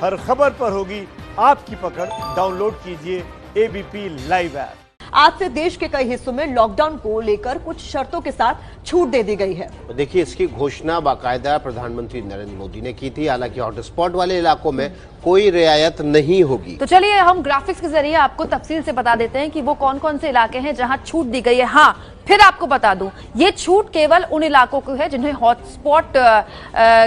हर खबर पर होगी आपकी पकड़। डाउनलोड कीजिए एबीपी लाइव ऐप। आज से देश के कई हिस्सों में लॉकडाउन को लेकर कुछ शर्तों के साथ छूट दे दी गई है। देखिए, इसकी घोषणा बाकायदा प्रधानमंत्री नरेंद्र मोदी ने की थी। हालांकि हॉटस्पॉट वाले इलाकों में कोई रियायत नहीं होगी। तो चलिए हम ग्राफिक्स के जरिए आपको तफसील से बता देते हैं कि वो कौन कौन से इलाके हैं जहां छूट दी गई है। हाँ, फिर आपको बता दूं, ये छूट केवल उन इलाकों को है जिन्हें हॉटस्पॉट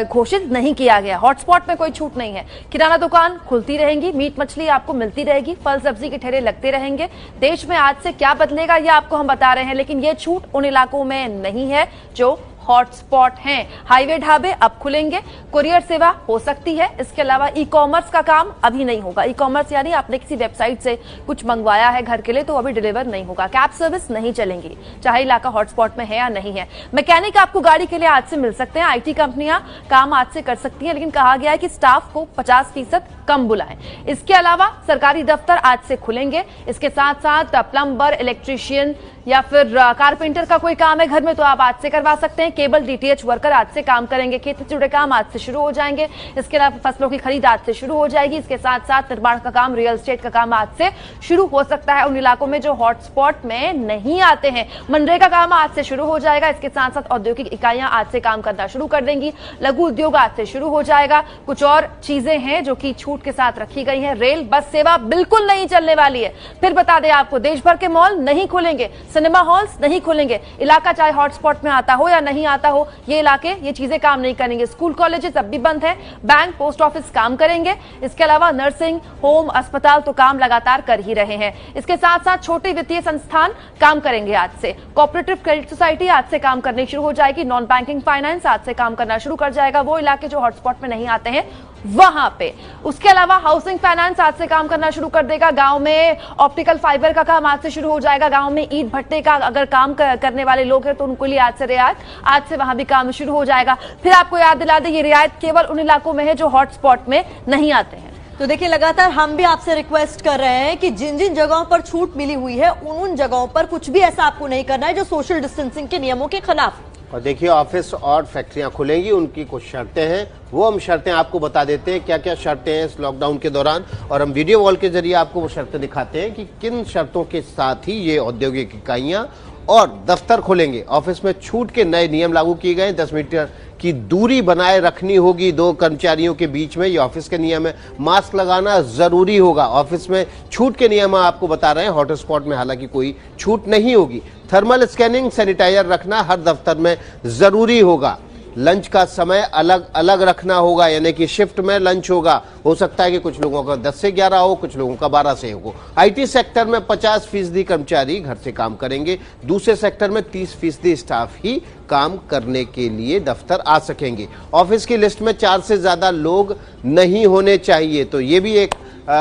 घोषित नहीं किया गया। हॉटस्पॉट में कोई छूट नहीं है। किराना दुकान खुलती रहेंगी, मीट मछली आपको मिलती रहेगी, फल सब्जी के ठेले लगते रहेंगे। देश में आज से क्या बदलेगा ये आपको हम बता रहे हैं, लेकिन ये छूट उन इलाकों में नहीं है जो हॉटस्पॉट हैं। हाईवे ढाबे अब खुलेंगे, कुरियर सेवा हो सकती है। इसके अलावा ई कॉमर्स का काम अभी नहीं होगा। ई कॉमर्स यानी आपने किसी वेबसाइट से कुछ मंगवाया है घर के लिए तो अभी डिलीवर नहीं होगा। कैब सर्विस नहीं चलेंगी, चाहे इलाका हॉटस्पॉट में है या नहीं है। मैकेनिक आपको गाड़ी के लिए आज से मिल सकते हैं। आईटी कंपनियां काम आज से कर सकती हैं, लेकिन कहा गया है कि स्टाफ को 50% कम बुलाएं। इसके अलावा सरकारी दफ्तर आज से खुलेंगे। इसके साथ साथ प्लम्बर, इलेक्ट्रीशियन या फिर कारपेंटर का कोई काम है घर में तो आप आज से करवा सकते हैं। केबल, डीटीएच वर्कर आज से काम करेंगे। खेत से जुड़े काम आज से शुरू हो जाएंगे। इसके अलावा फसलों की खरीद आज से शुरू हो जाएगी। इसके साथ साथ निर्माण का काम, रियल एस्टेट का काम आज से शुरू हो सकता है उन इलाकों में जो हॉटस्पॉट में नहीं आते हैं। मनरेगा काम आज से शुरू हो जाएगा। इसके साथ साथ औद्योगिक इकाइयां आज से काम करना शुरू कर देंगी। लघु उद्योग आज से शुरू हो जाएगा। कुछ और चीजें हैं जो कि छूट के साथ रखी गई है। रेल, बस सेवा बिल्कुल नहीं चलने वाली है। फिर बता दें आपको, देश भर के मॉल नहीं खुलेंगे, सिनेमा हॉल्स नहीं खुलेंगे। इलाका चाहे हॉटस्पॉट में आता हो या नहीं आता हो, ये इलाके ये चीजें काम नहीं करेंगे। स्कूल, कॉलेजेस अब भी बंद है। बैंक, पोस्ट ऑफिस काम करेंगे। इसके अलावा नर्सिंग होम, अस्पताल तो काम लगातार कर ही रहे हैं। इसके साथ साथ छोटे वित्तीय संस्थान काम करेंगे आज से। कोऑपरेटिव क्रेडिट सोसाइटी आज से काम करनी शुरू हो जाएगी। नॉन बैंकिंग फाइनेंस आज से काम करना शुरू कर जाएगा वो इलाके जो हॉटस्पॉट में नहीं आते हैं वहां पे। उसके अलावा हाउसिंग फाइनेंस आज से काम करना शुरू कर देगा। गांव में ऑप्टिकल फाइबर का काम आज से शुरू हो जाएगा। गांव में ईंट भट्टे का अगर काम करने वाले लोग हैं तो उनको लिए आज से रियायत, आज से वहां भी काम शुरू हो जाएगा। फिर आपको याद दिला दें, ये रियायत केवल उन इलाकों में है जो हॉटस्पॉट में नहीं आते हैं। तो देखिए, लगातार हम भी आपसे रिक्वेस्ट कर रहे हैं कि जिन जिन जगहों पर छूट मिली हुई है उन जगहों पर कुछ भी ऐसा आपको नहीं करना है जो सोशल डिस्टेंसिंग के नियमों के खिलाफ। और देखिए, ऑफिस और फैक्ट्रियां खुलेंगी, उनकी कुछ शर्तें हैं, वो हम शर्तें आपको बता देते हैं क्या क्या शर्तें हैं इस लॉकडाउन के दौरान। और हम वीडियो वॉल के जरिए आपको वो शर्तें दिखाते हैं कि किन शर्तों के साथ ही ये औद्योगिक इकाइयां और दफ्तर खुलेंगे। ऑफिस में छूट के नए नियम लागू किए गए। 10 मीटर की दूरी बनाए रखनी होगी 2 कर्मचारियों के बीच में, ये ऑफिस के नियम है। मास्क लगाना जरूरी होगा। ऑफिस में छूट के नियम आपको बता रहे हैं। हॉटस्पॉट में हालांकि कोई छूट नहीं होगी। थर्मल स्कैनिंग, सैनिटाइजर रखना हर दफ्तर में जरूरी होगा। लंच का समय अलग अलग रखना होगा, यानी कि शिफ्ट में लंच होगा। हो सकता है कि कुछ लोगों का 10 से 11 हो, कुछ लोगों का 12 से हो। आईटी सेक्टर में 50% कर्मचारी घर से काम करेंगे। दूसरे सेक्टर में 30% स्टाफ ही काम करने के लिए दफ्तर आ सकेंगे। ऑफिस की लिस्ट में 4 से ज्यादा लोग नहीं होने चाहिए, तो ये भी एक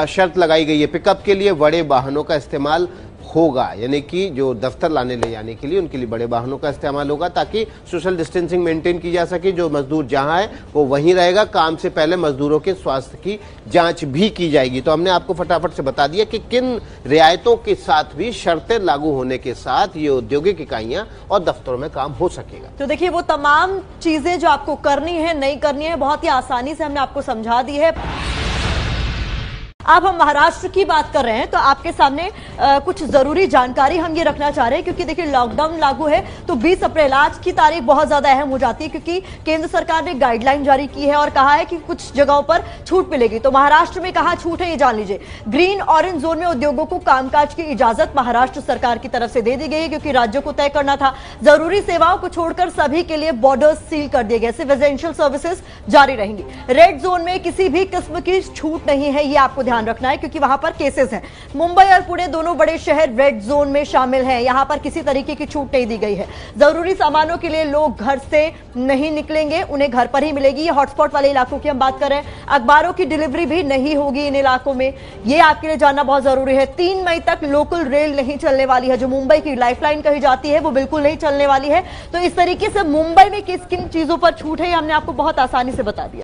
शर्त लगाई गई है। पिकअप के लिए बड़े वाहनों का इस्तेमाल होगा, यानी कि जो दफ्तर लाने ले जाने के लिए उनके लिए बड़े वाहनों का इस्तेमाल होगा ताकि सोशल डिस्टेंसिंग मेंटेन की जा सके। जो मजदूर जहां है वो वहीं रहेगा। काम से पहले मजदूरों के स्वास्थ्य की जांच भी की जाएगी। तो हमने आपको फटाफट से बता दिया कि किन रियायतों के साथ भी शर्तें लागू होने के साथ ये औद्योगिक इकाइयां और दफ्तरों में काम हो सकेगा। तो देखिए, वो तमाम चीजें जो आपको करनी है नहीं करनी है बहुत ही आसानी से हमने आपको समझा दी है। अब हम महाराष्ट्र की बात कर रहे हैं तो आपके सामने कुछ जरूरी जानकारी हम ये रखना चाह रहे हैं, क्योंकि देखिए लॉकडाउन लागू है तो 20 अप्रैल आज की तारीख बहुत ज्यादा अहम हो जाती है, क्योंकि केंद्र सरकार ने गाइडलाइन जारी की है और कहा है कि कुछ जगहों पर छूट मिलेगी। तो महाराष्ट्र में कहां छूट है ये जान लीजिए। ग्रीन ऑरेंज जोन में उद्योगों को कामकाज की इजाजत महाराष्ट्र सरकार की तरफ से दे दी गई है, क्योंकि राज्यों को तय करना था। जरूरी सेवाओं को छोड़कर सभी के लिए बॉर्डर सील कर दिए गए। सिर्फ एसेंशियल सर्विसेज जारी रहेंगी। रेड जोन में किसी भी किस्म की छूट नहीं है, ये आपको ध्यान रखना है, क्योंकि वहां पर केसेस हैं। मुंबई और पुणे दोनों बड़े शहर रेड जोन में शामिल हैं। यहां पर किसी तरीके की छूट नहीं दी गई है। जरूरी सामानों के लिए लोग घर से नहीं निकलेंगे, उन्हें घर पर ही मिलेगी। ये हॉटस्पॉट वाले इलाकों की हम बात कर रहे हैं। अखबारों की डिलीवरी भी नहीं होगी इन इलाकों में, ये आपके लिए जानना बहुत जरूरी है। 3 मई तक लोकल रेल नहीं चलने वाली है, जो मुंबई की लाइफलाइन कही जाती है वो बिल्कुल नहीं चलने वाली है। तो इस तरीके से मुंबई में किन किन चीजों पर छूट है हमने आपको बहुत आसानी से बता दिया।